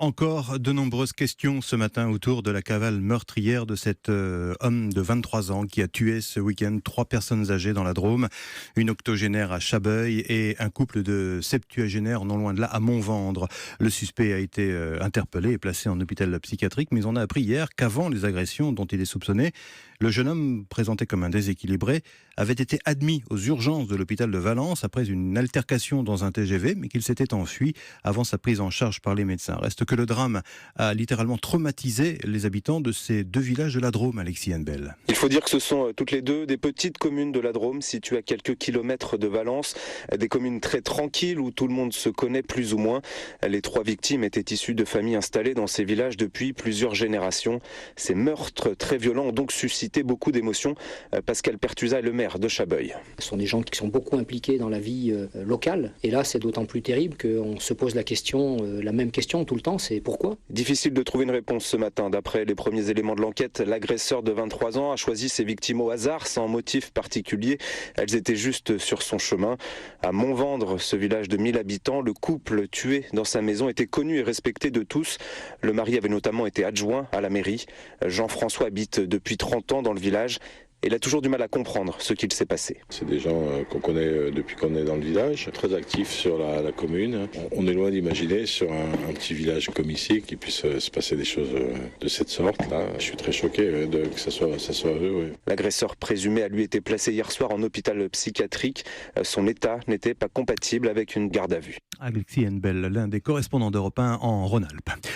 Encore de nombreuses questions ce matin autour de la cavale meurtrière de cet homme de 23 ans qui a tué ce week-end 3 personnes âgées dans la Drôme, une octogénaire à Chabeuil et un couple de septuagénaires non loin de là à Montvendre. Le suspect a été interpellé et placé en hôpital psychiatrique, mais on a appris hier qu'avant les agressions dont il est soupçonné, le jeune homme, présenté comme un déséquilibré, avait été admis aux urgences de l'hôpital de Valence après une altercation dans un TGV, mais qu'il s'était enfui avant sa prise en charge par les médecins. Reste que le drame a littéralement traumatisé les habitants de ces 2 villages de la Drôme, Alexis Henbel. Il faut dire que ce sont toutes les deux des petites communes de la Drôme, situées à quelques kilomètres de Valence, des communes très tranquilles où tout le monde se connaît plus ou moins. Les 3 victimes étaient issues de familles installées dans ces villages depuis plusieurs générations. Ces meurtres très violents ont donc suscité beaucoup d'émotions. Pascal Pertusa est le maire de Chabeuil. Ce sont des gens qui sont beaucoup impliqués dans la vie locale. Et là, c'est d'autant plus terrible qu'on se pose la question, la même question tout le temps, c'est pourquoi ? Difficile de trouver une réponse ce matin. D'après les premiers éléments de l'enquête, l'agresseur de 23 ans a choisi ses victimes au hasard, sans motif particulier. Elles étaient juste sur son chemin. À Montvendre, ce village de 1000 habitants, le couple tué dans sa maison était connu et respecté de tous. Le mari avait notamment été adjoint à la mairie. Jean-François habite depuis 30 ans dans le village. Et il a toujours du mal à comprendre ce qu'il s'est passé. C'est des gens qu'on connaît depuis qu'on est dans le village, très actifs sur la commune. On est loin d'imaginer sur un petit village comme ici qu'il puisse se passer des choses de cette sorte-là. Je suis très choqué que ça soit eux. Ouais. L'agresseur présumé a lui été placé hier soir en hôpital psychiatrique. Son état n'était pas compatible avec une garde à vue. Alexis Henbel, l'un des correspondants d'Europe 1 en Rhône-Alpes.